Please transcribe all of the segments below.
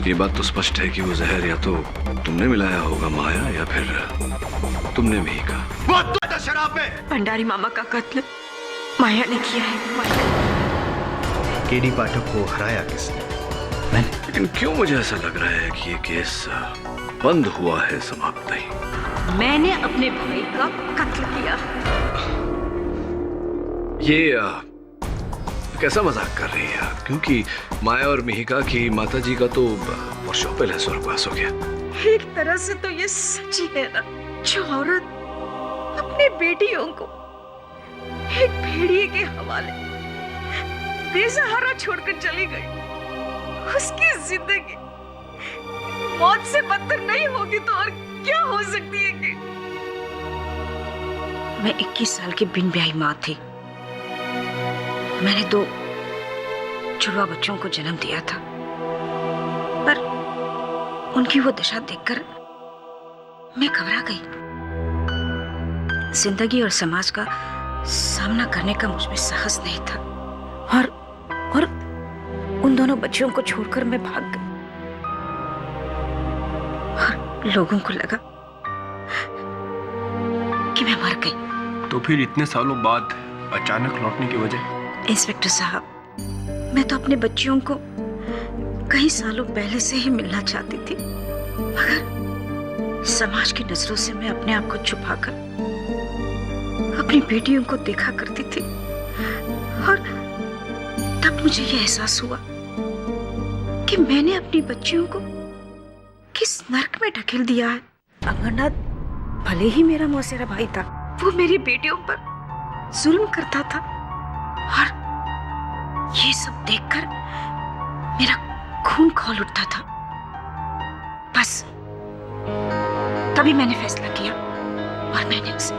ये बात तो स्पष्ट है कि वो जहर या तो तुमने मिलाया होगा माया, या फिर तुमने मिहिका। वो तो शराब में। भंडारी मामा का कत्ल माया ने किया है। केडी पाठक को हराया किसने? मैंने। लेकिन क्यों मुझे ऐसा लग रहा है कि ये केस बंद हुआ है, समाप्त नहीं। मैंने अपने भाई का कत्ल किया। ये कैसा मजाक कर रही है आप? क्योंकि माया और मिहिका की माताजी का तो वर्षों पहले स्वर्गवास हो गया। एक तरह से तो ये सच ही है ना, जो औरत अपनी बेटियों को एक भेड़िए के हवाले बेसहारा छोड़कर चली गई, उसकी जिंदगी मौत से बदतर नहीं होगी तो और क्या हो सकती है कि? मैं 21 साल की बिन ब्याही माँ थी। मैंने 2 जुड़वा बच्चों को जन्म दिया था, पर उनकी वो दशा देखकर मैं घबरा गई। जिंदगी और समाज का सामना करने का मुझ में साहस नहीं था, और उन दोनों बच्चियों को छोड़कर मैं भाग गई। और लोगों को लगा कि मैं मर गई। तो फिर इतने सालों बाद अचानक लौटने की वजह? इंस्पेक्टर साहब, मैं तो अपने बच्चियों को कई सालों पहले से ही मिलना चाहती थी, मगर समाज की नजरों से मैं अपने आप को छुपाकर अपनी बेटियों को देखा करती थी। और तब मुझे यह एहसास हुआ कि मैंने अपनी बच्चियों को किस नर्क में ढकेल दिया है। अमरनाथ भले ही मेरा मौसेरा भाई था, वो मेरी बेटियों पर जुल्म करता था, और ये सब देखकर मेरा खून खौल उठता था। बस तभी मैंने फैसला किया और मैंने उसे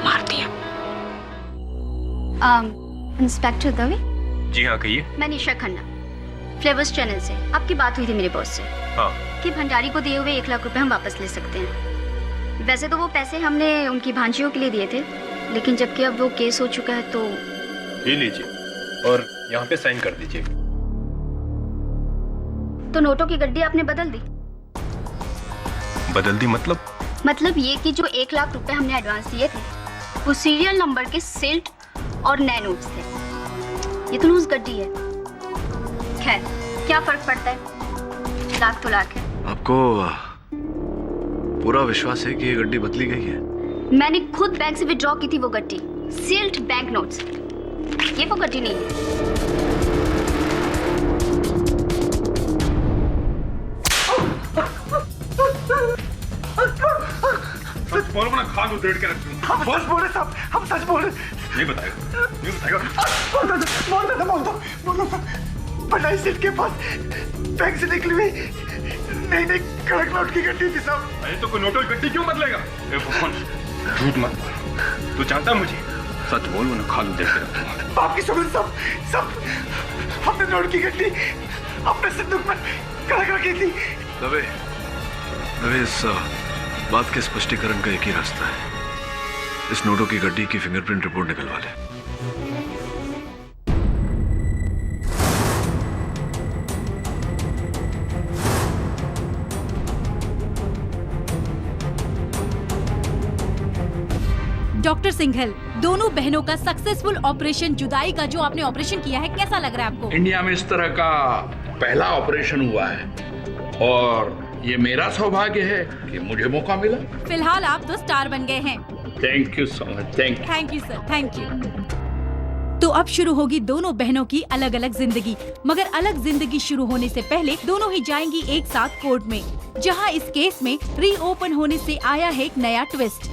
मार दिया। इंस्पेक्टर दवे? जी हाँ, कहिए। मैं निशा खन्ना, फ्लेवर्स चैनल से। आपकी बात हुई थी मेरे बॉस से। हाँ। कि भंडारी को दिए हुए 1 लाख रुपए हम वापस ले सकते हैं। वैसे तो वो पैसे हमने उनकी भांजियों के लिए दिए थे, लेकिन जबकि अब वो केस हो चुका है तो ये लीजिए और यहाँ पे साइन कर दीजिए। तो नोटों की गड्डी आपने बदल दी? बदल दी मतलब? मतलब ये कि जो 1 लाख रुपए हमने एडवांस दिए थे वो सीरियल नंबर के सिल्ट और नए नोट्स थे। ये तो लूज गड्डी है। खैर, क्या फर्क पड़ता है, लाख तो लाख है। आपको पूरा विश्वास है कि ये गड्डी बदली गई है? मैंने खुद बैंक से विड्रॉ की थी वो गड्डी, सील्ड बैंक नोट्स। ये वो गड्डी नहीं है। सच बोलो ना, खान उधेड़ के रख दूं। हम सच बोले साहब, हम सच बोले। नहीं बताएगा, नहीं बताएगा। बोल दो। भंडारी सेठ के पास बैंक से निकली हुई नई कड़क नोट की गड्डी थी साहब। अरे तो कोई नोटों की गड्डी क्यों बदलेगा? ए भगवान, झूठ मत बोल। तू जानता मुझे? सच बोल वरना खान उधेड़ के रख दूंगा। आपकी सुगंध सब हमने नोट की गड्डी अपने संदूक में कड़क रखी थी। दवे, इस बात के स्पष्टीकरण का एक ही रास्ता है। इस नोटों की गड्डी की फिंगरप्रिंट रिपोर्ट निकलवा ले। डॉक्टर सिंघल, दोनों बहनों का सक्सेसफुल ऑपरेशन जुदाई का जो आपने ऑपरेशन किया है, कैसा लग रहा है आपको? इंडिया में इस तरह का पहला ऑपरेशन हुआ है और ये मेरा सौभाग्य है कि मुझे मौका मिला। फिलहाल आप तो स्टार बन गए हैं। Thank you so much. Thank you sir, thank you. तो अब शुरू होगी दोनों बहनों की अलग अलग जिंदगी, मगर अलग जिंदगी शुरू होने से पहले दोनों ही जाएंगी एक साथ कोर्ट में, जहां इस केस में रीओपन होने से आया है एक नया ट्विस्ट।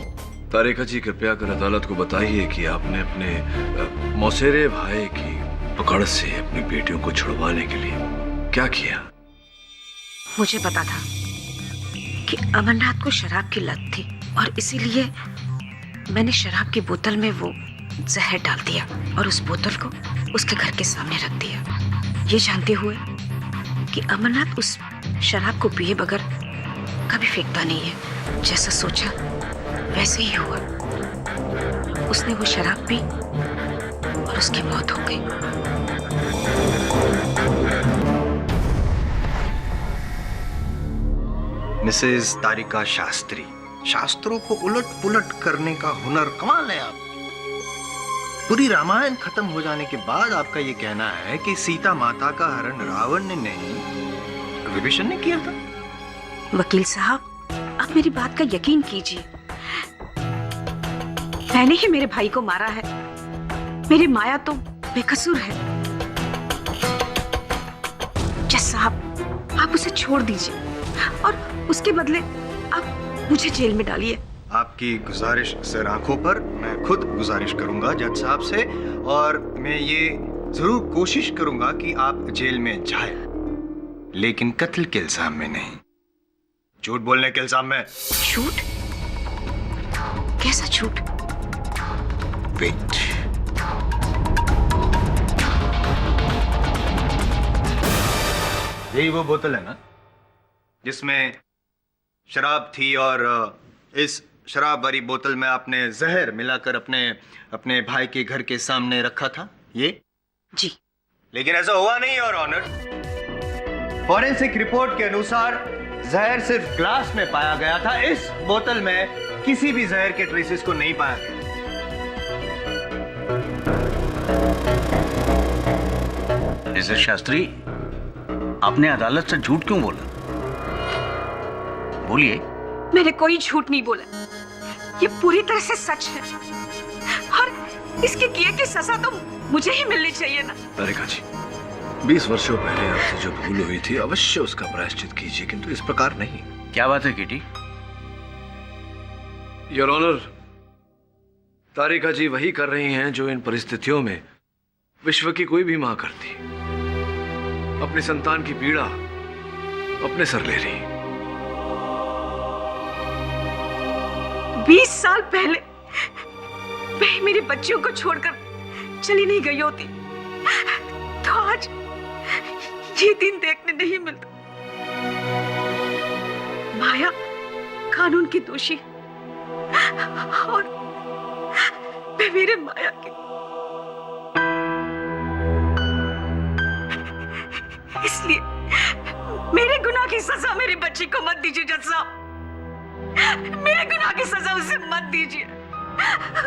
तारिका जी, कृपया कर अदालत को बताइए कि आपने अपने मौसेरे भाई की पकड़ से अपनी बेटियों को छुड़वाने के लिए क्या किया? मुझे पता था कि अमरनाथ को शराब की लत थी, और इसीलिए मैंने शराब की बोतल में वो जहर डाल दिया और उस बोतल को उसके घर के सामने रख दिया, ये जानते हुए कि अमरनाथ उस शराब को पिए बगैर कभी फेंकता नहीं है। जैसा सोचा वैसे ही हुआ। उसने वो शराब पी और उसकी मौत हो गई। मिसेस तारिका शास्त्री, शास्त्रों को उलट पुलट करने का हुनर कमाल है आप। पूरी रामायण खत्म हो जाने के बाद आपका ये कहना है कि सीता माता का हरण रावण ने नहीं, विभीषण ने किया था। वकील साहब, आप मेरी बात का यकीन कीजिए। मैंने ही मेरे भाई को मारा है। मेरी माया तो बेकसूर है। जज साहब, आप उसे छोड़ दीजिए और उसके बदले आप मुझे जेल में डालिए। आपकी गुजारिश सर आंखों पर, मैं खुद गुजारिश करूंगा जज साहब से, और मैं ये जरूर कोशिश करूंगा कि आप जेल में जाए, लेकिन कत्ल के इल्जाम में नहीं, झूठ बोलने के इल्जाम में। झूठ? कैसा झूठ? वेट, यही वो बोतल है ना जिसमें शराब थी, और इस शराब भरी बोतल में आपने जहर मिलाकर अपने भाई के घर के सामने रखा था? ये जी। लेकिन ऐसा हुआ नहीं योर ऑनर। फॉरेंसिक रिपोर्ट के अनुसार जहर सिर्फ ग्लास में पाया गया था, इस बोतल में किसी भी जहर के ट्रेसेस को नहीं पाया गया। मिस्टर शास्त्री, आपने अदालत से झूठ क्यों बोला? बोलिए। मैंने कोई झूठ नहीं बोला। ये पूरी तरह से सच है और इसके किए की सजा तो मुझे ही मिलनी चाहिए ना। तारिका जी, 20 वर्षों पहले आपसे जो भूल हुई थी अवश्य उसका प्रायश्चित कीजिए, किंतु इस प्रकार नहीं। क्या बात है किटी? योर ऑनर, तारिका जी वही कर रही हैं जो इन परिस्थितियों में विश्व की कोई भी मां करती। अपनी संतान की पीड़ा अपने सर ले रही। 20 साल पहले मैं मेरे बच्चियों को छोड़कर चली नहीं गई होती तो आज ये दिन देखने नहीं मिलता। माया कानून की दोषी और मैं मेरे माया की। इसलिए मेरे गुनाह की सजा मेरी बच्ची को मत दीजिए जज साहब। मेरे गुनाह की सजा उसे मत दीजिए,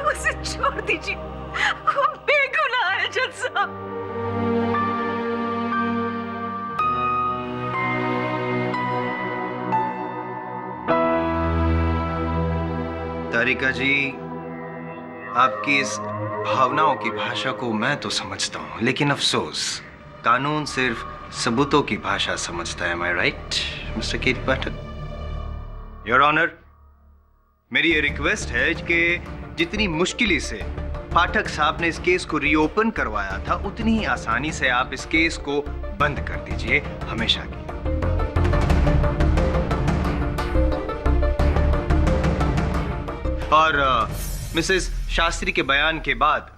उसे छोड़ दीजिए। वो बेगुनाह है जज साहब। तारिका जी, आपकी इस भावनाओं की भाषा को मैं तो समझता हूं, लेकिन अफसोस कानून सिर्फ सबूतों की भाषा समझता है। Am I right mister KT Pathak? Your honour, मेरी ये रिक्वेस्ट है कि जितनी मुश्किल से पाठक साहब ने इस केस को रीओपन करवाया था, उतनी ही आसानी से आप इस केस को बंद कर दीजिए हमेशा की। और मिसेस शास्त्री के बयान के बाद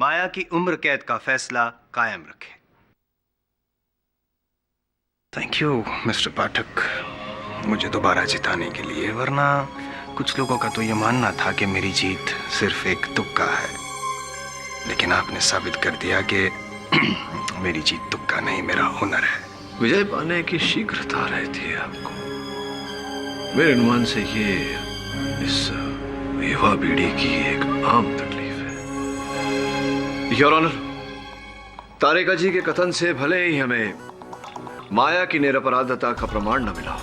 माया की उम्र कैद का फैसला कायम रखें। थैंक यू मिस्टर पाठक, मुझे दोबारा जिताने के लिए, वरना कुछ लोगों का तो ये मानना था कि मेरी जीत सिर्फ एक तुक्का है, लेकिन आपने साबित कर दिया कि मेरी जीत तुक्का नहीं, मेरा हुनर है। विजय पाने की शीघ्रता रहती है आपको। मेरे अनुमान से ये इस युवा पीढ़ी की एक आम तकलीफ है। योर ऑनर, तारिका जी के कथन से भले ही हमें माया की निरपराधता का प्रमाण न मिला,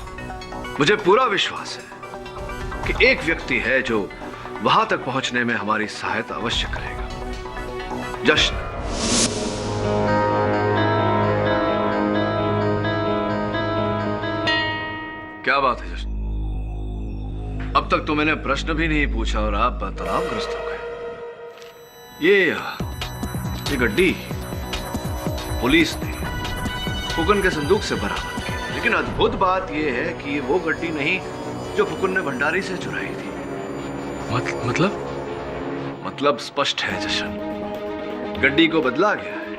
मुझे पूरा विश्वास है कि एक व्यक्ति है जो वहां तक पहुंचने में हमारी सहायता अवश्य करेगा। जश्न। क्या बात है जश्न? अब तक तो मैंने प्रश्न भी नहीं पूछा और आप तनावग्रस्त हो गए। ये गड्डी पुलिस ने फुकन के संदूक से बरामद की, लेकिन अद्भुत बात यह है कि ये वो गड्डी नहीं जो फुकन ने भंडारी से चुराई थी। मतलब स्पष्ट है जशन, गड्डी को बदला गया है,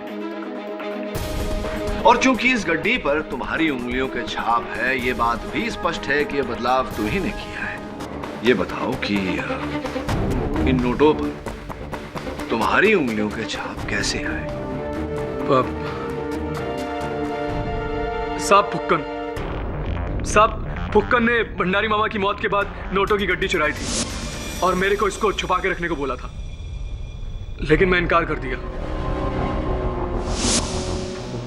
और चूंकि इस गड्डी पर तुम्हारी उंगलियों के छाप है, ये बात भी स्पष्ट है कि यह बदलाव तुम्ही ने किया है। ये बताओ कि इन नोटों पर तुम्हारी उंगलियों के छाप कैसे आए? साहब फुक्कन साहब, फुक्कन ने भंडारी मामा की मौत के बाद नोटों की गड्डी चुराई थी और मेरे को इसको छुपा के रखने को बोला था, लेकिन मैं इनकार कर दिया।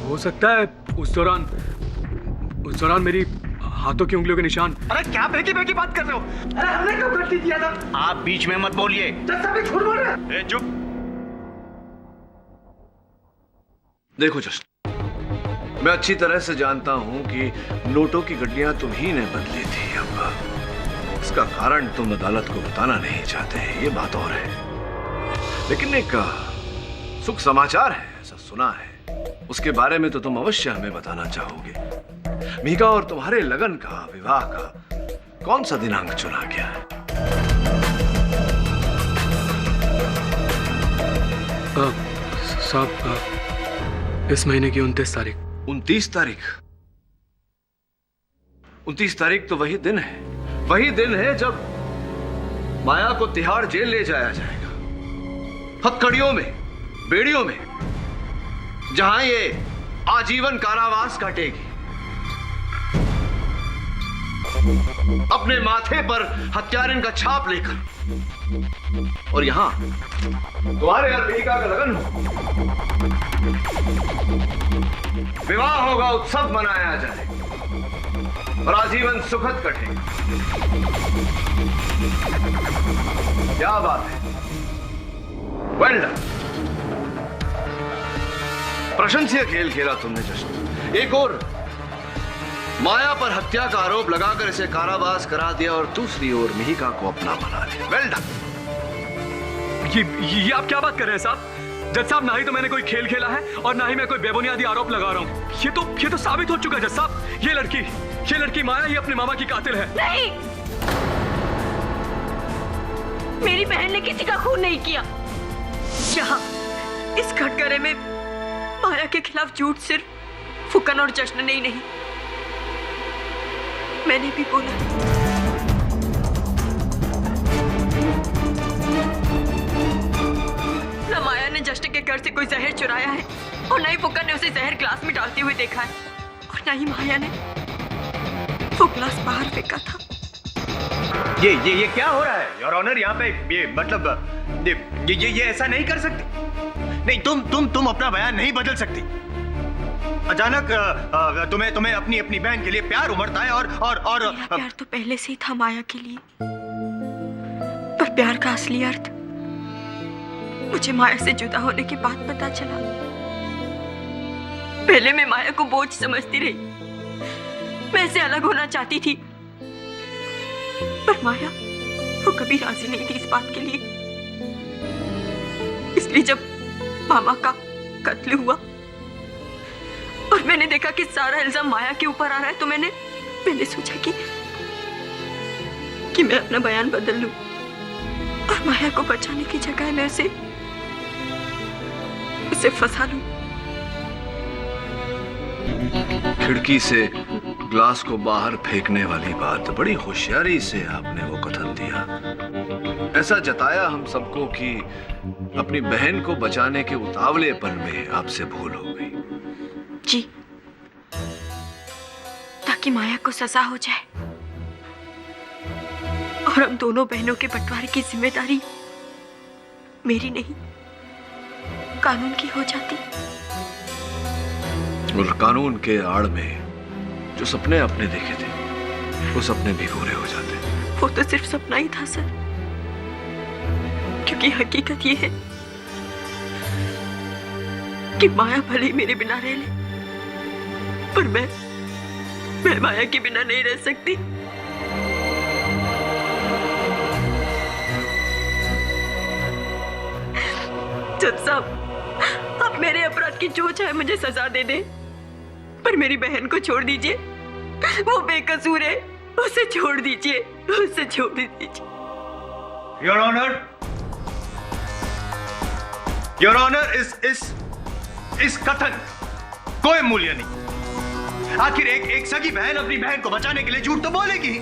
हो सकता है उस दौरान मेरी हाथों की उंगलियों के निशान। अरे क्या बेकी बेकी बात कर रहे हो? अरे हमने कब गलती किया था? आप बीच में मत बोलिए। जज साहब झूठ बोल रहे हैं। चुप। देखो जस्ट, मैं अच्छी तरह से जानता हूं कि नोटों की गड्डियां तुम्ही ने बदली थी। अब इसका कारण तुम अदालत को बताना नहीं चाहते, ये बात और है। लेकिन एक सुख समाचार है, ऐसा सुना है, उसके बारे में तो तुम अवश्य हमें बताना चाहोगे। मीका और तुम्हारे लगन का, विवाह का कौन सा दिनांक चुना गया है? साहब, इस महीने की 29 तारीख। 29 तारीख? 29 तारीख तो वही दिन है, वही दिन है जब माया को तिहाड़ जेल ले जाया जाएगा, हथकड़ियों में, बेड़ियों में, जहां ये आजीवन कारावास काटेगी। अपने माथे पर हत्यारिन का छाप लेकर। और यहां तुम्हारे और मीका का लगन हो, विवाह होगा, उत्सव मनाया जाएगा और आजीवन सुखद कटेगा। क्या बात है, वेल डन, प्रशंसनीय खेल खेला तुमने जश्न। एक और माया पर हत्या का आरोप लगाकर इसे कारावास करा दिया और दूसरी ओर मिहिका को अपना बना लिया। Well done. ये आप क्या बात कर रहे हैं साहब? जज साहब, ना ही तो मैंने कोई खेल खेला है और ना ही मैं कोई बेबुनियादी आरोप लगा रहा हूँ। ये तो साबित हो चुका है जज साहब। ये लड़की माया ही अपने मामा की कातिल है। नहीं, मेरी बहन ने किसी का खून नहीं किया। यहाँ इस कटघरे में माया के खिलाफ झूठ सिर्फ फुकन और जश्न ने ही नहीं, मैंने भी बोला। ना माया ने जश्न के घर से कोई जहर चुराया है और ना ही फुकन ने उसे जहर ग्लास में डालते हुए देखा है, और ना ही माया ने वो ग्लास बाहर फेंका था। ये क्या हो रहा है योर ऑनर? यहाँ पे ये मतलब ये ऐसा नहीं कर सकती। नहीं, तुम अपना बयान नहीं बदल सकती। अचानक तुम्हें अपनी बहन के लिए प्यार उमड़ता है और मेरा प्यार तो पहले से ही था माया के लिए, पर प्यार का असली अर्थ मुझे माया से जुदा होने के बाद पता चला। पहले मैं माया को बोझ समझती रही, मैं इससे अलग होना चाहती थी, पर माया वो कभी राजी नहीं थी इस बात के लिए। इसलिए जब मामा का कत्ल हुआ और मैंने देखा कि सारा इल्जाम माया के ऊपर आ रहा है, तो मैंने सोचा कि मैं अपना बयान बदल लूं और माया को बचाने की जगह मैं उसे फंसा लूं। खिड़की से ग्लास को बाहर फेंकने वाली बात बड़ी होशियारी से आपने वो कथन दिया। ऐसा जताया हम सबको कि अपनी बहन को बचाने के उतावलेपन में आपसे भूल हो गई। जी, ताकि माया को सजा हो जाए और हम दोनों बहनों के बंटवारे की जिम्मेदारी मेरी नहीं, कानून की हो जाती। और कानून के आड़ में जो सपने आपने देखे थे, वो सपने भी पूरे हो जाते। वो तो सिर्फ सपना ही था सर, क्योंकि हकीकत ये है कि माया भले ही मेरे बिना रह ले, पर मैं माया के बिना नहीं रह सकती। जज साहब, आप मेरे अपराध की जो चाहे मुझे सजा दे दे, पर मेरी बहन को छोड़ दीजिए। वो बेकसूर है, उसे छोड़ दीजिए, उसे छोड़ दीजिए। योर ऑनर, इस कथन कोई मूल्य नहीं। आखिर एक सगी बहन अपनी बहन को बचाने के लिए झूठ तो बोलेगी।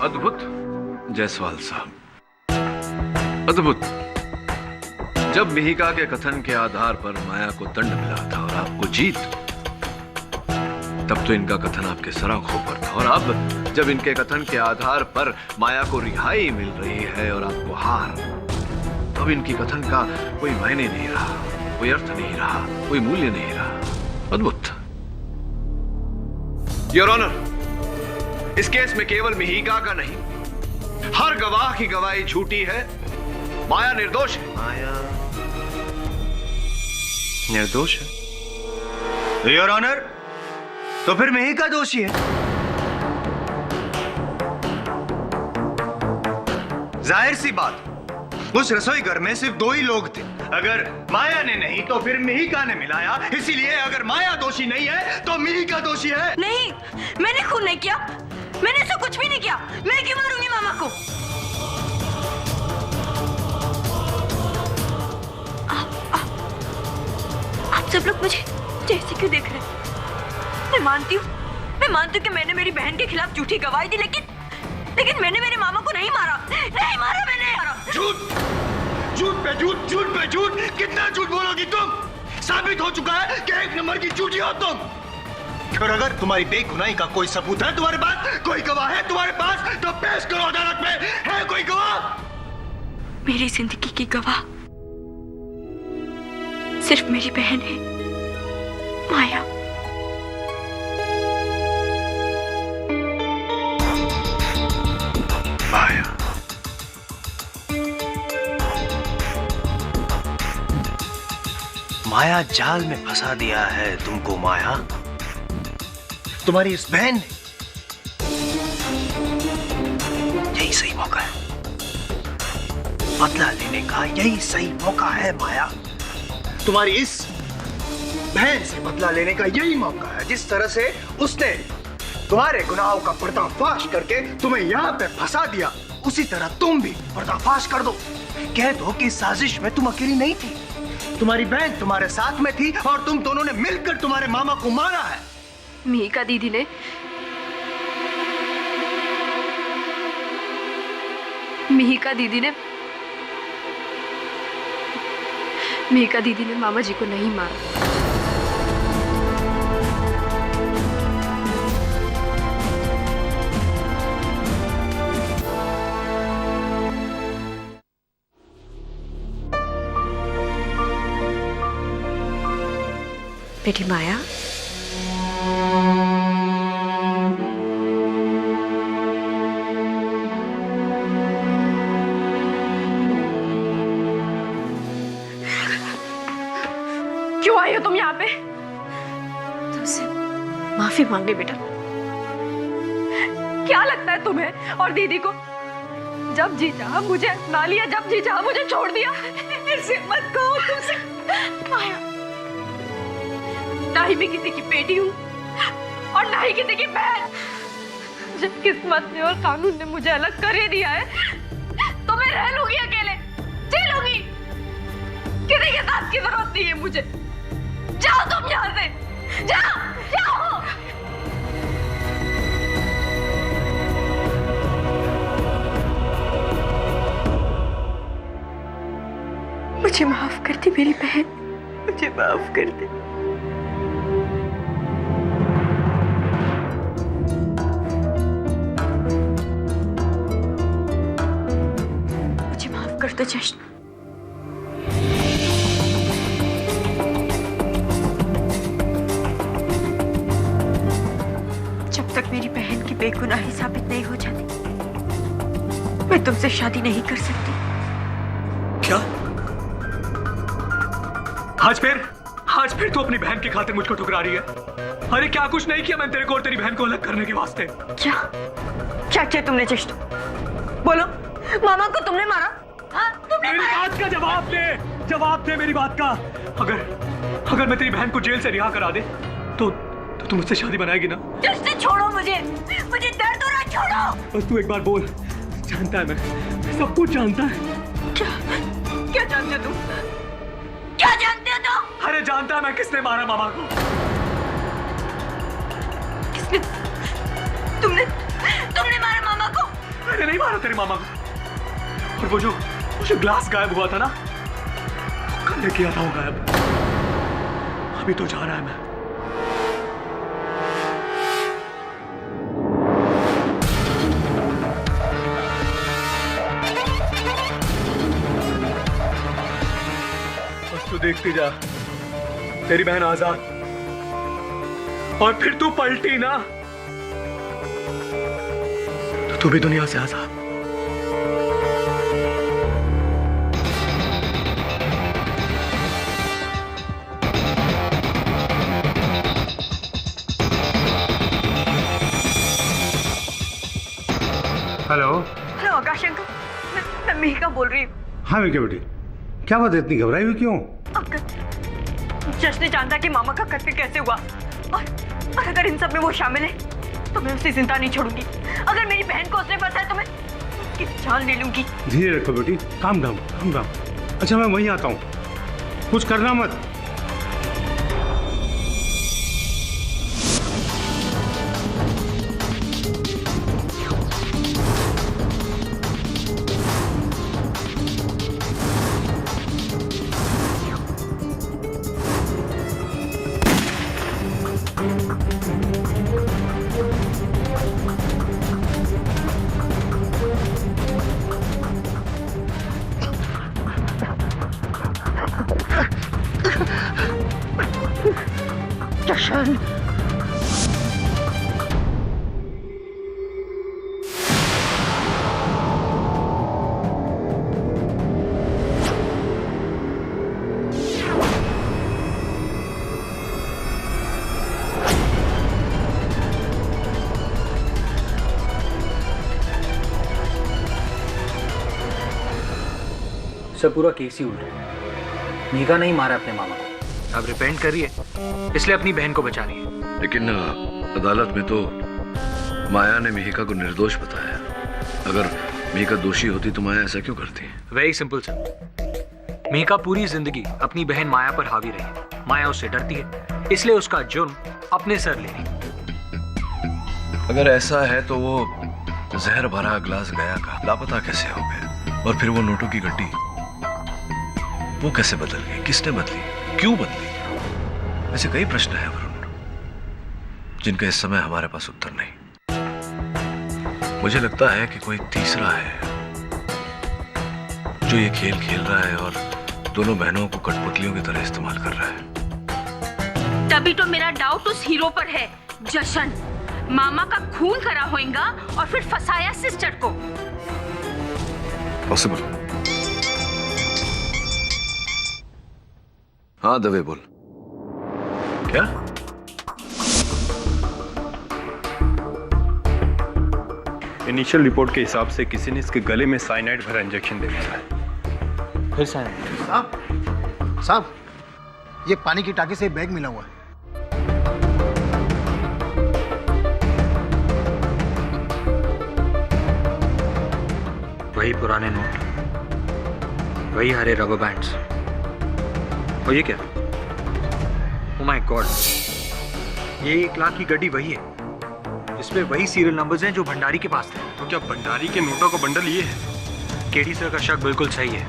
अद्भुत जायसवाल साहब, अद्भुत। जब मिहिका के कथन के आधार पर माया को दंड मिला था और आपको जीत, तब तो इनका कथन आपके सराखों पर था, और अब जब इनके कथन के आधार पर माया को रिहाई मिल रही है और आपको हार, तब इनकी कथन का कोई मायने नहीं रहा, कोई अर्थ नहीं रहा, कोई मूल्य नहीं रहा। अद्भुत। योर ऑनर, इस केस में केवल मिहिका का नहीं, हर गवाह की गवाही झूठी है। माया निर्दोष है। माया निर्दोष है? योर ऑनर, तो फिर मिहिका दोषी है। जाहिर सी बात, उस रसोई घर में सिर्फ 2 ही लोग थे। अगर माया ने नहीं तो फिर मिहिका ने मिलाया। इसीलिए अगर माया दोषी नहीं है तो मिहिका दोषी है। नहीं, मैंने खून नहीं किया, मैंने ऐसा कुछ भी नहीं किया। मैं क्यों मारूंगी मामा को? आप सब लोग मुझे जैसे क्यों देख रहे हैं? मैं मानती हूँ कि मैंने मेरी बहन के खिलाफ झूठी गवाही दी, लेकिन मैंने मेरे मामा को नहीं मारा। नहीं मारा मैंने। झूठ, झूठ पे झूठ, झूठ पे झूठ। कितना झूठ बोलोगी तुम? साबित हो चुका है कि 1 नंबर की झूठी हो तुम। और अगर तुम्हारी बेगुनाही का कोई सबूत है तुम्हारे पास, कोई गवाह है तुम्हारे पास, तो पेश करो अदालत में। है कोई गवाह? मेरी जिंदगी की गवाह सिर्फ मेरी बहन है, माया। माया, माया जाल में फंसा दिया है तुमको माया, तुम्हारी इस बहन ने। यही सही मौका है बदला लेने का, यही सही मौका है माया। तुम्हारी इस बहन से बदला लेने का यही मौका है। जिस तरह से उसने तुम्हारे गुनाहों का पर्दाफाश करके तुम्हें यहाँ पे फंसा दिया, उसी तरह तुम भी पर्दाफाश कर दो। कह दो कि इस साजिश में तुम अकेली नहीं थी, तुम्हारी बहन तुम्हारे साथ में थी और तुम दोनों ने मिलकर तुम्हारे मामा को मारा है। मिहिका दीदी ने मामा जी को नहीं मारा। बेटी माया, क्यों आई हो तुम यहाँ पे? तुमसे माफी मांगने बेटा। क्या लगता है तुम्हें और दीदी को? जब जी चाहा मुझे अपना लिया, जब जी चाहा मुझे छोड़ दिया। ऐसे मत कहो तुमसे माया। ना ही मैं किसी की बेटी हूँ और ना ही किसी की बहन। जब किस्मत ने और कानून ने मुझे अलग कर ही दिया है तो मैं रह लूंगी, अकेले जी लूंगी। किसी के साथ की जरूरत नहीं है मुझे। जाओ तुम यहाँ से, जाओ जाओ। मुझे माफ कर दे मेरी बहन, मुझे माफ कर दे। मुझे माफ कर दो जश्न। जब तक मेरी बहन की बेगुनाही साबित नहीं हो जाती, मैं तुमसे शादी नहीं कर सकती। क्या? आज फिर तू अपनी बहन की खातिर मुझको ठुकरा रही है? अरे क्या कुछ नहीं किया मैंने तेरे को और तेरी बहन को अलग करने के वास्ते। क्या क्या किया तुमने जश्न? बोलो, मामा को तुमने मारा? हाँ, तुमने मेरी मारा? बात का जवाब दे मेरी बात का। अगर मैं तेरी बहन को जेल से रिहा करा दे तो तू मुझसे शादी बनाएगी ना? जश्न छोड़ो मुझे दर्द हो रहा है, छोड़ो। बस तू एक बार बोल। जानता है मैं सब कुछ जानता है। क्या जानते हो तुम? क्या जानते हो तुम? अरे जानता है मैं किसने मारा मामा को। किसने? तुमने मारा मामा को? मैंने नहीं मारा तेरे मामा को। और वो जो ग्लास गायब हुआ था ना, वो कल किया था वो गायब। अभी तो जा रहा है मैं। तू देखती जा, तेरी बहन आजाद, और फिर तू पलटी ना तो तू भी दुनिया से आजाद। हेलो हेलो आकाश अंकल, मैं मिहिका बोल रही हूँ। हाँ मिहिका बेटी, क्या बात है, इतनी घबराई हुई क्यों? अंकल, जश्न जानता कि मामा का कत्ल कैसे हुआ, और अगर इन सब में वो शामिल है तो मैं उसे जिंदा नहीं छोड़ूंगी। अगर मेरी बहन को उसने फंसाया तो मैं उसकी जान ले लूंगी। धीरे रखो बेटी, काम डाउन काम डाउन। अच्छा मैं वहीं आता हूँ, कुछ करना मत। सब पूरा केस ही उल्टा है। मिहिका नहीं मारा अपने मामा को, अब रिपेंट करिए, इसलिए अपनी बहन को बचा रही है। लेकिन अदालत में तो माया ने मिहिका को निर्दोष बताया। अगर मिहिका दोषी होती तो माया ऐसा क्यों करती? वेरी सिंपल सर, मिहिका पूरी जिंदगी अपनी बहन माया पर हावी रही। माया उससे डरती है, इसलिए उसका जुर्म अपने सर ले ली। अगर ऐसा है तो वो जहर भरा ग्लास गया का लापता कैसे हो गया? और फिर वो नोटों की गड्डी वो कैसे बदल गई? किसने बदली? क्यों बदली? ऐसे कई प्रश्न हैं वरुण, जिनका इस समय हमारे पास उत्तर नहीं। मुझे लगता है कि कोई तीसरा है जो ये खेल खेल रहा है और दोनों बहनों को कठपुतलियों की तरह इस्तेमाल कर रहा है। तभी तो मेरा डाउट उस हीरो पर है। जशन मामा का खून खरा होएगा और फिर फंसाया सिस्टर को। पॉसिबल। हाँ दवे बोल। क्या? इनिशियल रिपोर्ट के हिसाब से किसी ने इसके गले में साइनाइड भरा इंजेक्शन दे दिया है। फिर साइनाइड? साहब, ये पानी की टाकी से बैग मिला हुआ है। वही पुराने नोट, वही हरे रबर बैंड्स, और ये क्या? ओह माय गॉड, ये 1 लाख की गड्डी वही है जिसपे वही सीरियल नंबर्स हैं जो भंडारी के पास थे। तो क्या भंडारी के नोटों का बंडल ये है? केडी सर का शक बिल्कुल सही है।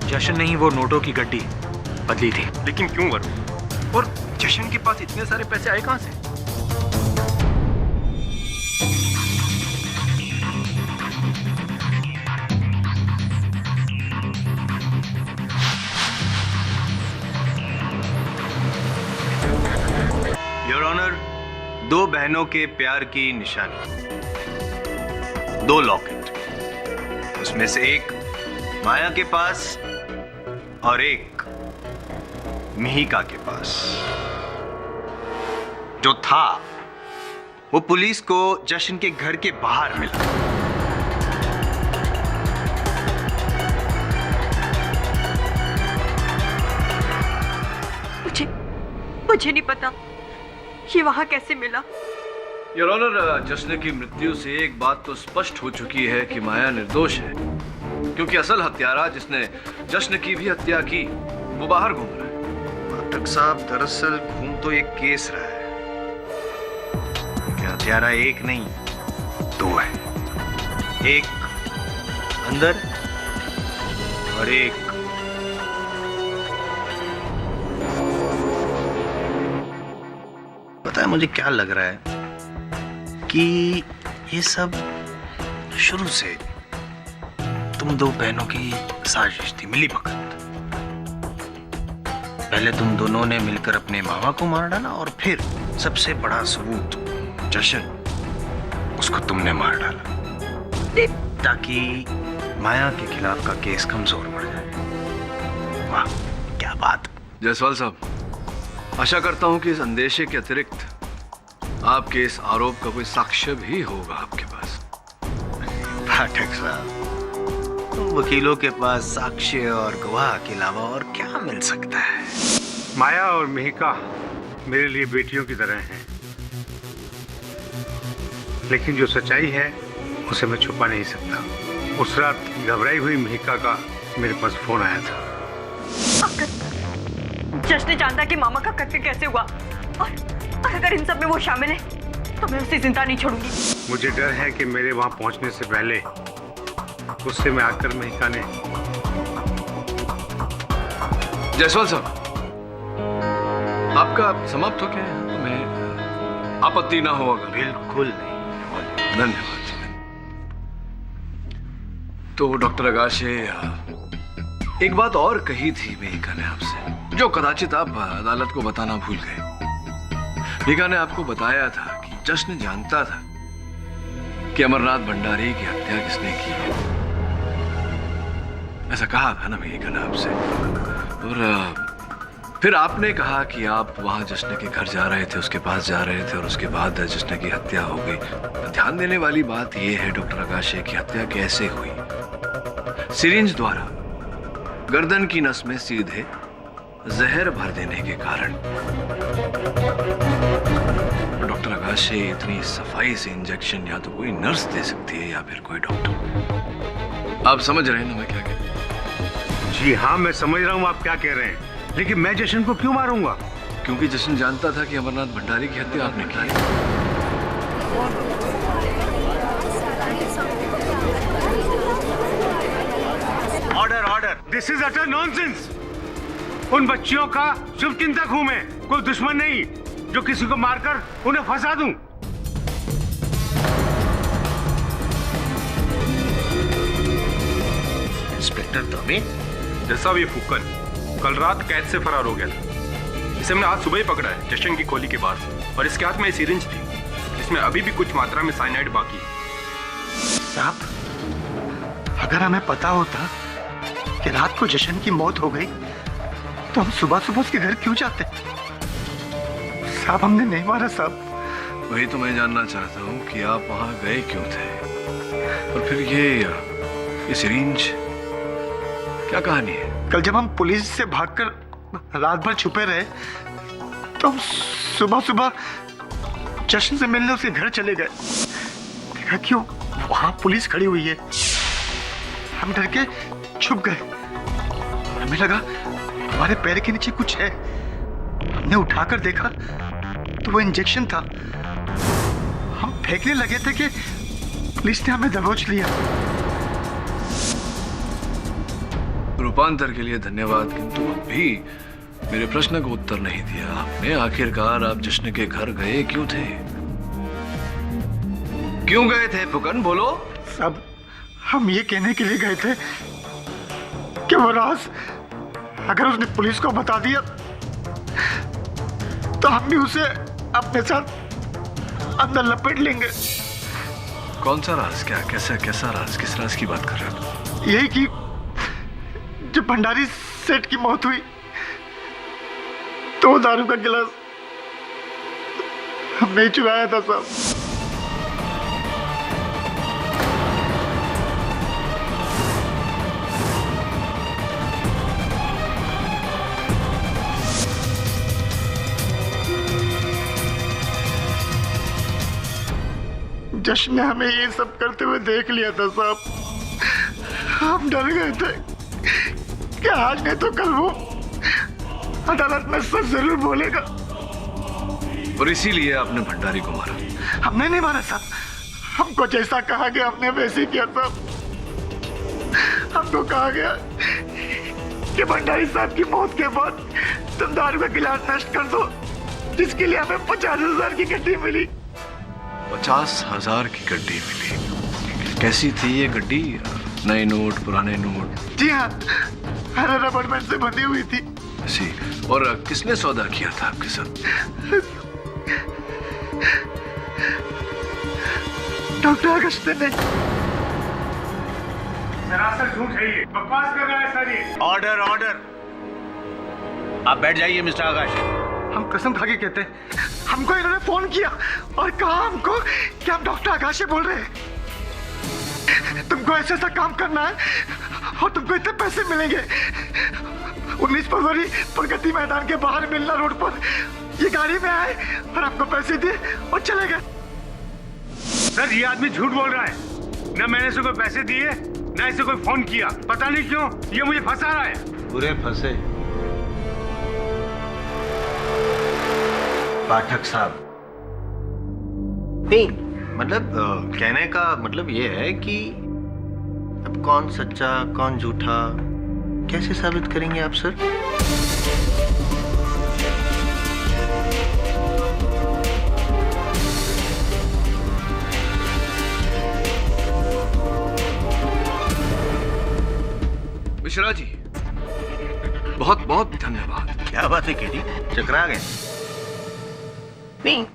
जशन ने ही वो नोटों की गड्डी बदली थी। लेकिन क्यों वरुण? और जशन के पास इतने सारे पैसे आए कहां से? योर ऑनर, 2 बहनों के प्यार की निशानी, 2 लॉकेट, उसमें से एक माया के पास और एक मिहिका के पास। जो था वो पुलिस को जशन के घर के बाहर मिला। मुझे नहीं पता ये वहां कैसे मिला। योर ऑनर, जश्न की मृत्यु से एक बात तो स्पष्ट हो चुकी है कि माया निर्दोष है, क्योंकि असल हत्यारा जिसने जश्न की भी हत्या की वो बाहर घूम रहा है। पाठक साहब, दरअसल खून तो एक केस रहा है। हत्यारा एक नहीं 2 है, एक अंदर और एक पता है मुझे क्या लग रहा है कि ये सब शुरू से तुम 2 बहनों की साजिश थी, मिली भगत। पहले तुम दोनों ने मिलकर अपने मामा को मार डाला और फिर सबसे बड़ा सबूत जशन, उसको तुमने मार डाला ताकि माया के खिलाफ का केस कमजोर पड़ जाए। वाह क्या बात। जायसवाल साहब, आशा करता हूं कि इस अंदेशे के अतिरिक्त आपके इस आरोप का कोई साक्ष्य भी होगा आपके पास। पाठक साहब, वकीलों के पास साक्ष्य और गवाह के अलावा और क्या मिल सकता है? माया और मिहिका मेरे लिए बेटियों की तरह हैं, लेकिन जो सच्चाई है उसे मैं छुपा नहीं सकता। उस रात घबराई हुई मिहिका का मेरे पास फोन आया था। जश्न जानता कि मामा का कत्ल कैसे हुआ, और अगर इन सब में वो शामिल है तो मैं उसे जिंदा नहीं छोड़ूंगी। मुझे डर है कि मेरे वहां पहुंचने से पहले गुस्से में आकर मिहिका ने। जायसवाल साहब, आपका समाप्त हो गया है, हमें आपत्ति ना हो अगर। बिल्कुल नहीं। धन्यवाद। तो डॉक्टर अगाशे, एक बात और कही थी मिहिका ने आपसे, जो कदाचित आप अदालत को बताना भूल गए। मिहिका ने आपको बताया था कि जश्न जानता था कि अमरनाथ भंडारी की हत्या किसने की है। ऐसा कहा था ना मिहिका ने आपसे। और फिर आपने कहा कि आप वहां जश्न के घर जा रहे थे, उसके पास जा रहे थे, और उसके बाद जश्न की हत्या हो गई। ध्यान देने वाली बात यह है डॉक्टर अगाशे की हत्या कैसे हुई। सिरिंज द्वारा गर्दन की नस में सीधे जहर भर देने के कारण। डॉक्टर अगाशे, इतनी सफाई से इंजेक्शन या तो कोई नर्स दे सकती है या फिर कोई डॉक्टर। आप समझ रहे हैं ना मैं क्या कह रहा हूं? जी हाँ, मैं समझ रहा हूँ आप क्या कह रहे हैं, लेकिन मैं जशन को क्यों मारूंगा? क्योंकि जशन जानता था कि अमरनाथ भंडारी की हत्या आपने की है। Order order. This is utter nonsense. उन बच्चियों का शुभचिंतक हूं मैं, कोई दुश्मन नहीं जो किसी को मारकर उन्हें फंसा दूं। इंस्पेक्टर तोबीन, जैसा ये फुक्कन कल रात कैद से फरार हो गया था। इसे हमने आज सुबह ही पकड़ा है जशन की खोली के बाहर से, और इसके हाथ में सिरिंज थी, इसमें अभी भी कुछ मात्रा में साइनाइड बाकी है। साहब, अगर हमें पता होता कि रात को जशन की मौत हो गई तो हम सुबह सुबह उसके घर क्यों जाते? साहब, हमने नहीं मारा साहब। वही तो मैं जानना चाहता हूँ कि आप वहां गए क्यों थे, और फिर ये सिरिंज क्या कहानी है? कल जब हम पुलिस से भागकर रात भर छुपे रहे तो हम सुबह सुबह जशन से मिलने उसके घर चले गए। देखा क्यों वहां पुलिस खड़ी हुई है, हम डर के छुप गए। हमें लगा हमारे पैर के नीचे कुछ है। हमने उठाकर देखा तो वो इंजेक्शन था। हम फेंकने लगे थे कि पुलिस ने हमें दबोच लिया। रूपांतर के लिए धन्यवाद, किंतु अभी मेरे प्रश्न का उत्तर नहीं दिया आपने। आखिरकार आप जश्न के घर गए क्यों थे? क्यों गए थे फुकन, बोलो। सब हम ये कहने के लिए गए थे कि वो राज अगर उसने पुलिस को बता दिया तो हम भी उसे अपने साथ अंदर लपेट लेंगे। कौन सा राज? क्या कैसा राज? किस राज की बात कर रहे हो? यही कि जब भंडारी सेठ की मौत हुई तो वो दारू का गिलास हमने ही चुराया था साहब। जश्न ने हमें ये सब करते हुए देख लिया था साहब। हम डर गए थे कि आज नहीं तो कल वो अदालत में सच जरूर बोलेगा, और इसीलिए आपने भंडारी को मारा। हमने नहीं मारा साहब, हमको जैसा कहा गया हमने वैसे ही किया साहब। हमको कहा गया कि भंडारी साहब की मौत के बाद तुम दारू का गिलास नष्ट कर दो, जिसके लिए हमें 50,000 की गड्डी मिली। 50,000 की गड्डी मिली? कैसी थी ये गड्डी? नए नोट, पुराने नोट? जी हाँ, अरे रबर बैंड से बंधी हुई थी। जी, और किसने सौदा किया था आपके साथ? डॉक्टर अगस्त्य ने। सरासर झूठ है ये, बकवास कर रहा है सर ये। Order order. आप बैठ जाइए मिस्टर आकाश। हम कसम खा के कहते हैं, हमको इन्होंने फोन किया और कहा हमको कि हम डॉक्टर आकाश से बोल रहे हैं, तुमको ऐसा ऐसा काम करना है और तुमको इतने पैसे मिलेंगे। 19 फरवरी प्रगति मैदान के बाहर मिलना रोड पर ये गाड़ी में आए और आपको पैसे दिए और चले गए। सर ये आदमी झूठ बोल रहा है, न मैंने इसे कोई पैसे दिए न इसे कोई फोन किया। पता नहीं क्यों ये मुझे फंसा रहा है। बुरे फंसे पाठक साहब। नहीं मतलब कहने का मतलब ये है कि अब कौन सच्चा कौन झूठा कैसे साबित करेंगे आप सर? मिश्रा जी, बहुत बहुत धन्यवाद। क्या बात है केडी, चकरा गए? नहीं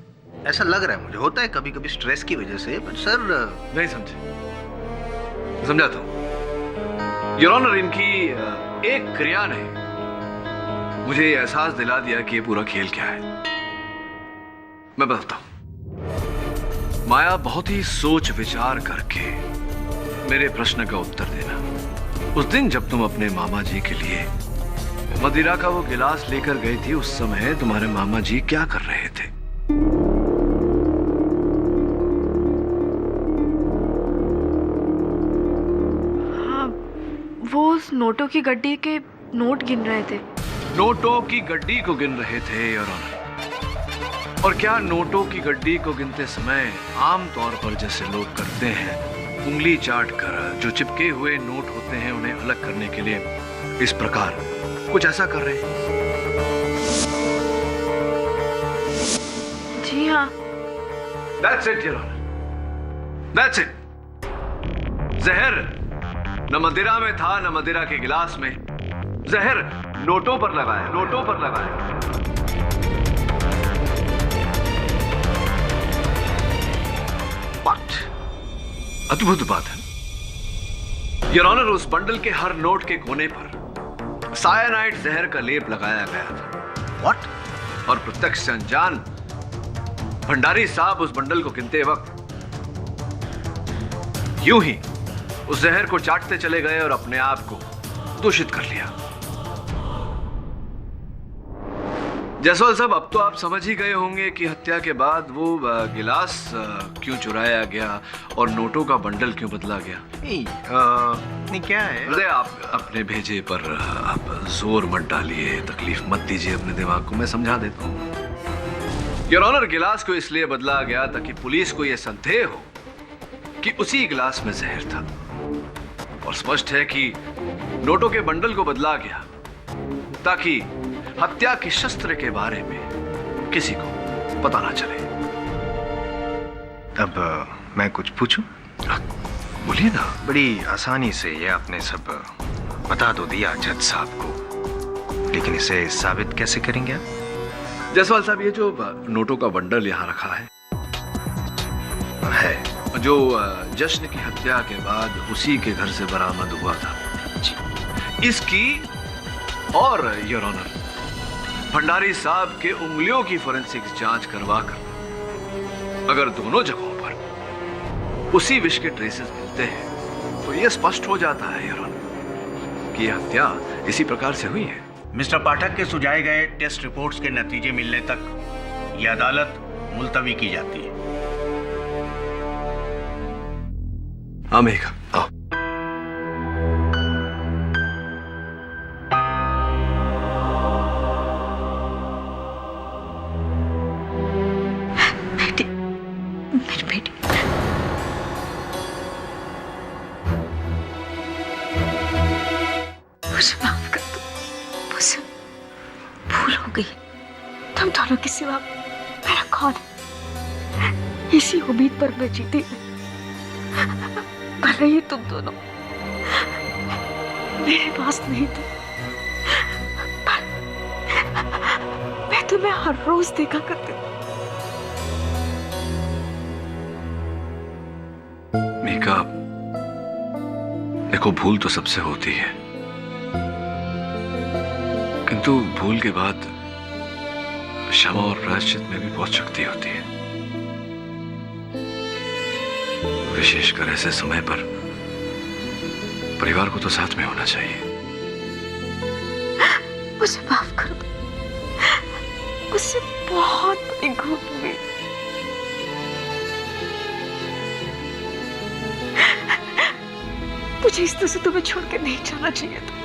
ऐसा लग रहा है मुझे, होता है कभी कभी स्ट्रेस की वजह से, बट सर नहीं समझे, समझाता हूं। योर ऑनर, इनकी एक क्रिया ने मुझे ये एहसास दिला दिया कि ये पूरा खेल क्या है। मैं बताता हूं। माया, बहुत ही सोच विचार करके मेरे प्रश्न का उत्तर देना। उस दिन जब तुम अपने मामा जी के लिए मदिरा का वो गिलास लेकर गई थी, उस समय तुम्हारे मामा जी क्या कर रहे थे? हाँ, वो उस नोटों की गड्डी के नोट गिन रहे थे। नोटों की गड्डी को गिन रहे थे योर ऑनर। और क्या नोटों की गड्डी को गिनते समय आम तौर पर जैसे लोग करते हैं, उंगली चाट कर जो चिपके हुए नोट होते हैं उन्हें अलग करने के लिए इस प्रकार कुछ ऐसा कर रहे हैं? जी हाँ। That's it, Your Honor. That's it. जहर न मदिरा में था न मदिरा के गिलास में, जहर नोटों पर लगाया, नोटों पर लगाया। But अद्भुत बात है योर ऑनर, उस बंडल के हर नोट के कोने पर सायानाइड जहर का लेप लगाया गया था। व्हाट? और प्रत्यक्ष से अनजान भंडारी साहब उस बंडल को गिनते वक्त यूं ही उस जहर को चाटते चले गए और अपने आप को दूषित कर लिया। जायसवाल साहब, अब तो आप समझ ही गए होंगे कि हत्या के बाद वो गिलास क्यों चुराया गया और नोटों का बंडल क्यों बदला गया। नहीं क्या है, अरे आप अपने भेजे पर आप जोर मत डालिए, तकलीफ मत दीजिए अपने दिमाग को, मैं समझा देता हूँ। योर ऑनर, गिलास को इसलिए बदला गया ताकि पुलिस को यह संदेह हो कि उसी गिलास में जहर था, और स्पष्ट है कि नोटों के बंडल को बदला गया ताकि हत्या के शस्त्र के बारे में किसी को पता ना चले। अब मैं कुछ पूछूं? बोलिए ना। बड़ी आसानी से ये आपने सब बता दो दिया जज साहब को, लेकिन इसे साबित कैसे करेंगे आप? जायसवाल साहब, ये जो नोटों का बंडल यहाँ रखा है जो जश्न की हत्या के बाद उसी के घर से बरामद हुआ था, इसकी और योर ऑनर भंडारी साहब के उंगलियों की फोरेंसिक्स जांच करवाकर अगर दोनों जगहों पर उसी विष के ट्रेसेस मिलते हैं तो यह स्पष्ट हो जाता है योर ऑनर कि यह हत्या इसी प्रकार से हुई है। मिस्टर पाठक के सुझाए गए टेस्ट रिपोर्ट्स के नतीजे मिलने तक यह अदालत मुलतवी की जाती है। हाँ मेघा, आओ। बेटी, मेरी बेटी, मुझे माफ कर दो, मुझसे भूल हो गई। तुम दोनों के सिवा मेरा कौन है? इसी उम्मीद पर मैं जीती, भले ही तुम दोनों मेरे पास नहीं थे, तुम्हें हर रोज देखा करती थी। मीका, देखो भूल तो सबसे होती है, किंतु भूल के बाद क्षमा और प्रायश्चित में भी बहुत शक्ति होती है। विशेषकर ऐसे समय पर परिवार को तो साथ में होना चाहिए। मुझे माफ कर दो, मुझसे बहुत बड़ी भूल हुई। मुझे इस तरह से तुम्हें छोड़ के नहीं जाना चाहिए था।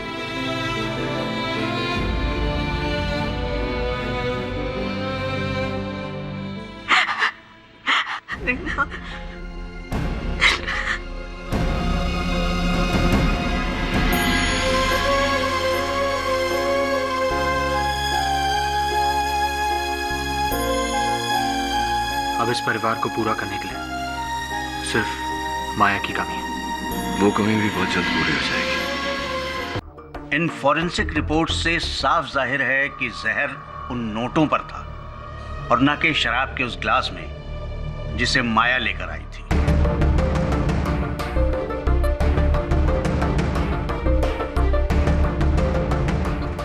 अब इस परिवार को पूरा करने के लिए सिर्फ माया की कमी है। वो कमी भी बहुत जल्द पूरी हो जाएगी। इन फॉरेंसिक रिपोर्ट से साफ जाहिर है कि जहर उन नोटों पर था और न कि शराब के उस ग्लास में जिसे माया लेकर आई थी।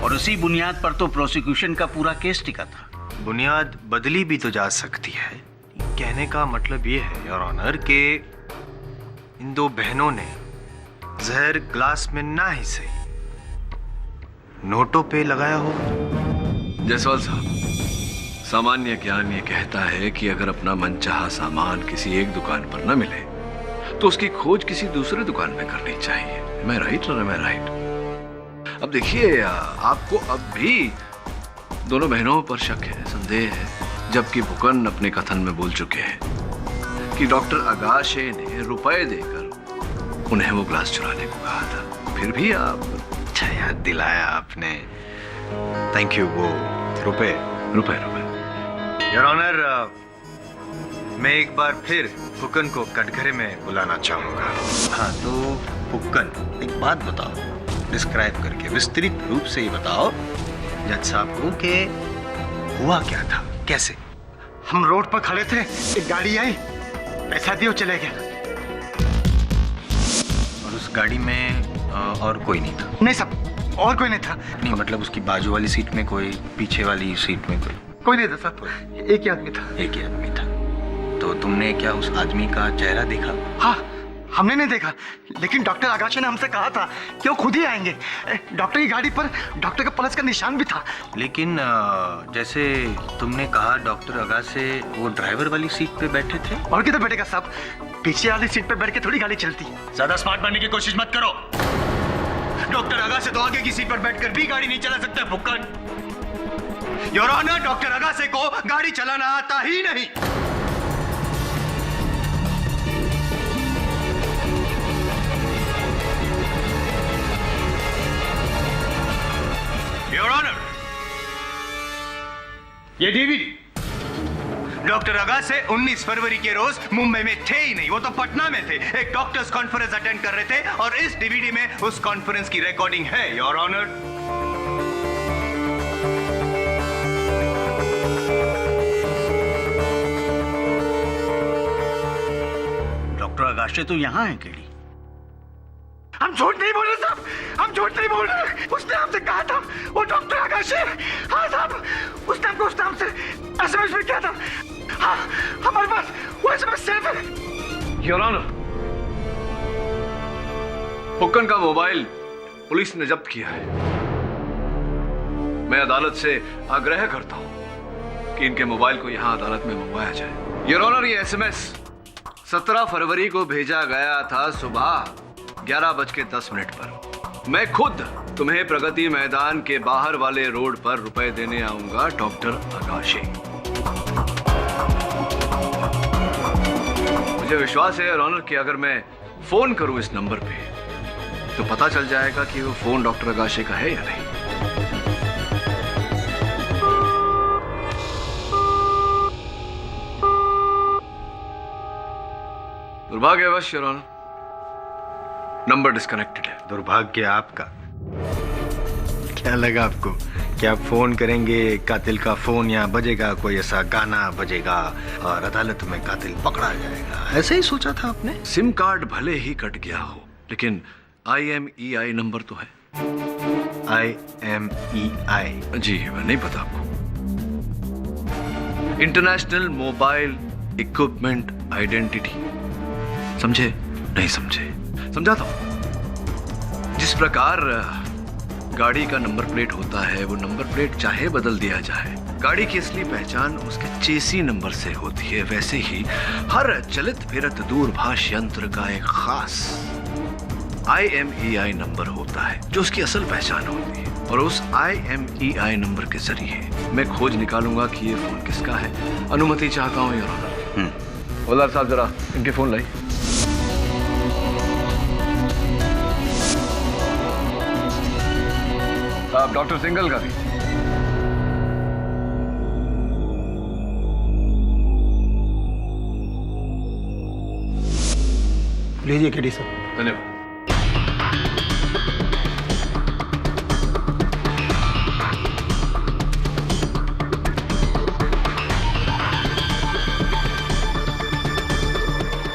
और उसी बुनियाद पर तो प्रोसिक्यूशन का पूरा केस टिका था। बुनियाद बदली भी तो जा सकती है। कहने का मतलब ये है योर ऑनर के इन दो बहनों ने जहर ग्लास में ना ही सही नोटों पे लगाया हो। जायसवाल साहब, सामान्य ज्ञान ये कहता है कि अगर अपना मनचाहा सामान किसी एक दुकान पर न मिले तो उसकी खोज किसी दूसरे दुकान में करनी चाहिए। मैं राइट और मैं राइट? अब देखिए, आपको अब भी दोनों बहनों पर शक है, संदेह है, जबकि फुकन अपने कथन में बोल चुके हैं कि डॉक्टर अगाशे ने रुपए देकर उन्हें वो ग्लास चुराने को कहा था। फिर भी आप अच्छा याद दिलाया आपने, थैंक यू। वो रुपए रुपए योर ऑनर, मैं एक बार फिर फुकन को कटघरे में बुलाना चाहूंगा। हाँ तो फुकन, एक बात बताओ, डिस्क्राइब करके विस्तृत रूप से ही बताओ जज साहब को कि हुआ क्या था, कैसे? हम रोड पर खड़े थे, एक गाड़ी आई, पैसा दियो, चले गए। और उस गाड़ी में और कोई नहीं था? नहीं साहब, और कोई नहीं था। नहीं मतलब उसकी बाजू वाली सीट में कोई, पीछे वाली सीट में कोई नहीं था साहब, एक ही आदमी था। एक ही आदमी था। तो तुमने क्या उस आदमी का चेहरा देखा? हाँ, हमने नहीं देखा, लेकिन डॉक्टर आगाशे ने हमसे कहा था कि वो खुद ही आएंगे। डॉक्टर की गाड़ी पर डॉक्टर का पल्स का निशान भी था। लेकिन जैसे तुमने कहा डॉक्टर अगाशे वो ड्राइवर वाली सीट पे बैठे थे। और किधर बैठेगा साहब, पीछे वाली सीट पे बैठ के थोड़ी गाड़ी चलती। ज्यादा स्मार्ट बनने की कोशिश मत करो। डॉक्टर अगाशे तो आगे की सीट पर बैठकर भी गाड़ी नहीं चला सकता फुक्कन। योर ऑनर, डॉक्टर अगाशे को गाड़ी चलाना आता ही नहीं। योर ऑनर, ये डीवीडी डॉक्टर अगाशे 19 फरवरी के रोज मुंबई में थे ही नहीं, वो तो पटना में थे, एक डॉक्टर्स कॉन्फ्रेंस अटेंड कर रहे थे और इस डीवीडी में उस कॉन्फ्रेंस की रिकॉर्डिंग है योर ऑनर। डॉक्टर अगाशे तो यहाँ है केडी। हम झूठ नहीं बोल रहे साहब, हम झूठ नहीं बोल रहे। उसने हमसे कहा था वो डॉक्टर आगाशे। हाँ साहब, उसने हमको उस नाम से एसएमएस भी किया था। हाँ, हमारे पास वो एसएमएस सेव है। योर ऑनर, फुक्कन का मोबाइल पुलिस ने जब्त किया है। मैं अदालत से आग्रह करता हूं कि इनके मोबाइल को यहां अदालत में मंगवाया जाए। योर ऑनर, ये एसएमएस 17 फरवरी को भेजा गया था सुबह 11:10 पर। मैं खुद तुम्हें प्रगति मैदान के बाहर वाले रोड पर रुपए देने आऊंगा डॉक्टर अगाशे। मुझे विश्वास है योर ऑनर कि अगर मैं फोन करूं इस नंबर पे तो पता चल जाएगा कि वो फोन डॉक्टर अगाशे का है या नहीं। दुर्भाग्यवश योर ऑनर, नंबर डिस्कनेक्टेड है। दुर्भाग्य आपका? क्या लगा आपको क्या फोन करेंगे, कातिल का फोन यहाँ बजेगा, कोई ऐसा गाना बजेगा और अदालत में कातिल पकड़ा जाएगा, ऐसे ही सोचा था आपने? सिम कार्ड भले ही कट गया हो, लेकिन IMEI नंबर तो है। IMEI? जी नहीं पता आपको? International mobile equipment identity. समझे? नहीं समझे? समझाता हूं। जिस प्रकार गाड़ी का नंबर प्लेट होता है, वो नंबर प्लेट चाहे बदल दिया जाए, गाड़ी की असली पहचान उसके चेसी नंबर से होती है, वैसे ही हर चलित फिरत दूरभाष यंत्र का एक खास IMEI नंबर होता है जो उसकी असल पहचान होती है। और उस IMEI नंबर के जरिए मैं खोज निकालूंगा कि ये फोन किसका है। अनुमति चाहता हूँ योर ऑनर। हवलदार साहब जरा इनके फोन लाई। साहब डॉक्टर सिंघल का भी। लीजिए केडी साहब। धन्यवाद।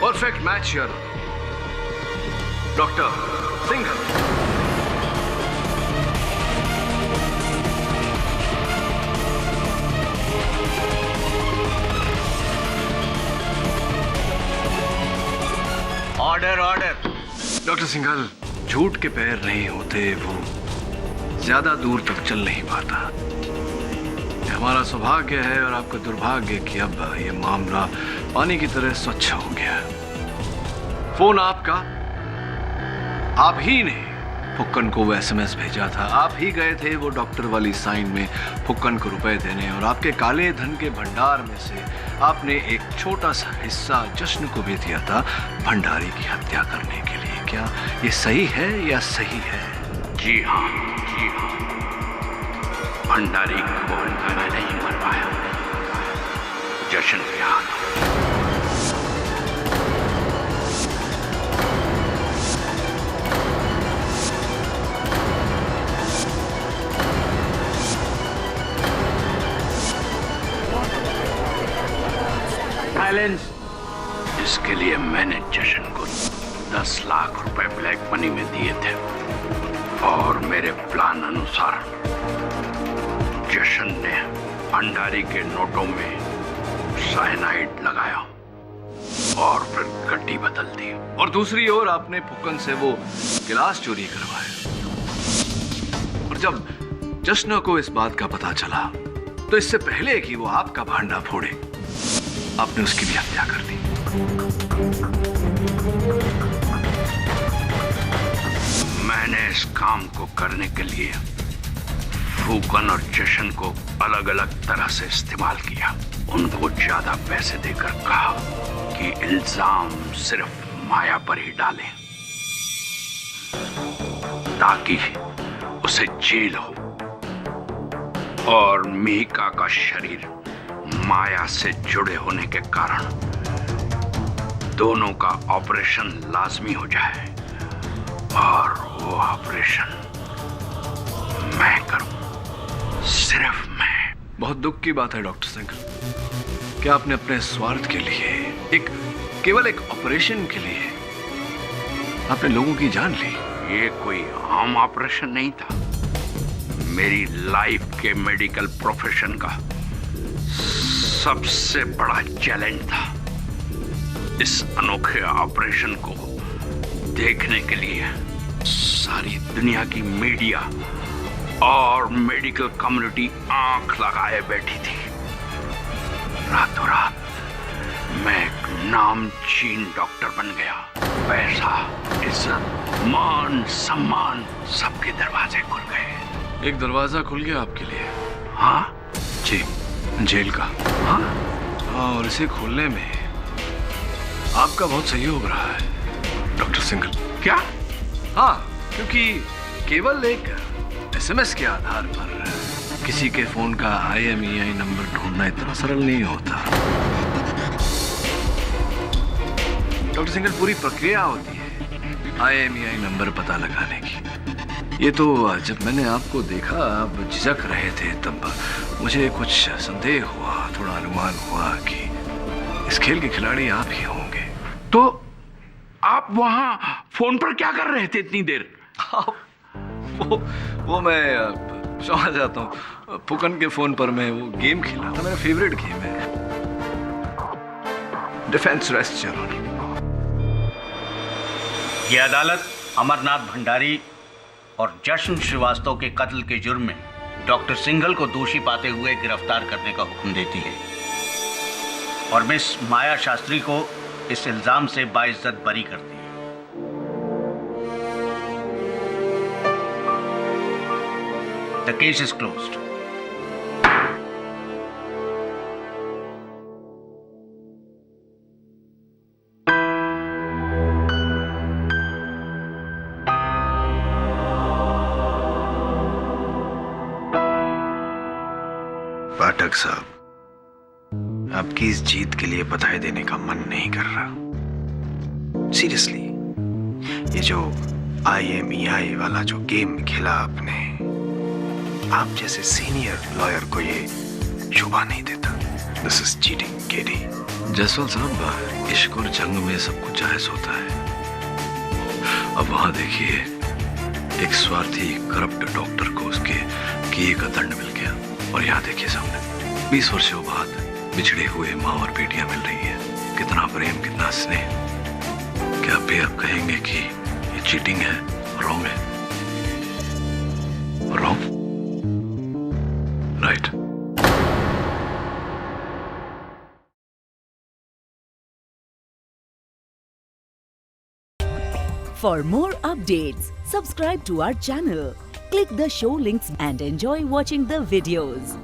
Perfect match here, doctor Singhal. Order order. Doctor Singhal, झूठ के पैर नहीं होते, वो ज्यादा दूर तक चल नहीं पाता। ये हमारा सौभाग्य है और आपका दुर्भाग्य कि अब ये मामला पानी की तरह स्वच्छ हो गया। फोन आपका, आप ही ने फुक्कन को वो SMS भेजा था, आप ही गए थे वो डॉक्टर वाली साइन में फुक्कन को रुपए देने, और आपके काले धन के भंडार में से आपने एक छोटा सा हिस्सा जश्न को भी दिया था भंडारी की हत्या करने के लिए। क्या ये सही है या सही है? जी हाँ, जी हाँ। भंडारी को मैं नहीं मर पाया, जश्न के हाथ। इसके लिए मैंने जशन को 10 लाख रुपए ब्लैक मनी में दिए थे और मेरे प्लान अनुसार जशन ने भंडारी के नोटों में साइनाइड लगाया और फिर गड्डी बदल दी। और दूसरी ओर आपने फुक्कन से वो गिलास चोरी करवाया, और जब जश्न को इस बात का पता चला तो इससे पहले कि वो आपका भांडा फोड़े, आपने उसकी भी हत्या कर दी। मैंने इस काम को करने के लिए फुक्कन और जशन को अलग अलग तरह से इस्तेमाल किया। उनको ज्यादा पैसे देकर कहा कि इल्जाम सिर्फ माया पर ही डालें ताकि उसे जेल हो, और मिहिका का शरीर माया से जुड़े होने के कारण दोनों का ऑपरेशन लाजमी हो जाए, और वो ऑपरेशन मैं करूं, सिर्फ मैं। बहुत दुख की बात है डॉक्टर सिंघल, क्या आपने अपने स्वार्थ के लिए, केवल एक ऑपरेशन के लिए आपने लोगों की जान ली? ये कोई आम ऑपरेशन नहीं था, मेरी लाइफ के मेडिकल प्रोफेशन का सबसे बड़ा चैलेंज था। इस अनोखे ऑपरेशन को देखने के लिए सारी दुनिया की मीडिया और मेडिकल कम्युनिटी आंख लगाए बैठी थी। रातों रात मैं एक नामचीन डॉक्टर बन गया। पैसा, इज्जत, मान, सम्मान, सबके दरवाजे खुल गए। एक दरवाजा खुल गया आपके लिए? हाँ जी, जेल का। हाँ, और इसे खोलने में आपका बहुत सहयोग रहा है डॉक्टर सिंघल। क्या? हाँ, क्योंकि केवल एक SMS के आधार पर किसी के फोन का IMEI नंबर ढूंढना इतना सरल नहीं होता। डॉक्टर सिंघल, पूरी प्रक्रिया होती है IMEI नंबर पता लगाने की। ये तो जब मैंने आपको देखा आप झिझक रहे थे तब मुझे कुछ संदेह हुआ, थोड़ा अनुमान हुआ कि इस खेल के खिलाड़ी आप ही होंगे। तो आप वहां फोन पर क्या कर रहे थे इतनी देर? वो मैं समझ जाता हूँ, फुकन के फोन पर मैं वो गेम खेला था, मेरा फेवरेट गेम है, डिफेंस रेस्ट। ये अदालत अमरनाथ भंडारी और जश्न श्रीवास्तव के कत्ल के जुर्म में डॉक्टर सिंघल को दोषी पाते हुए गिरफ्तार करने का हुक्म देती है और मिस माया शास्त्री को इस इल्जाम से बाइज्जत बरी करती है। The case is closed. पाठक साहब, आपकी इस जीत के लिए बधाई देने का मन नहीं कर रहा। सीरियसली, ये जो IMEI वाला जो गेम खेला आपने, आप जैसे सीनियर लॉयर को ये शोभा नहीं देता। This is cheating, KD. Jaswant साहब, इश्क और जंग में सब कुछ जायज होता है। अब वहां देखिए, एक स्वार्थी करप्ट डॉक्टर को उसके किए का दंड मिल गया, और यहाँ देखिए सामने 20 वर्षों बाद बिछड़े हुए माँ और बेटियां मिल रही है। कितना प्रेम, कितना स्नेह। क्या आप भी आप कहेंगे कि ये चीटिंग है, रॉन्ग है? Wrong, right? For more updates, subscribe to our channel, click the show links and enjoy watching the videos.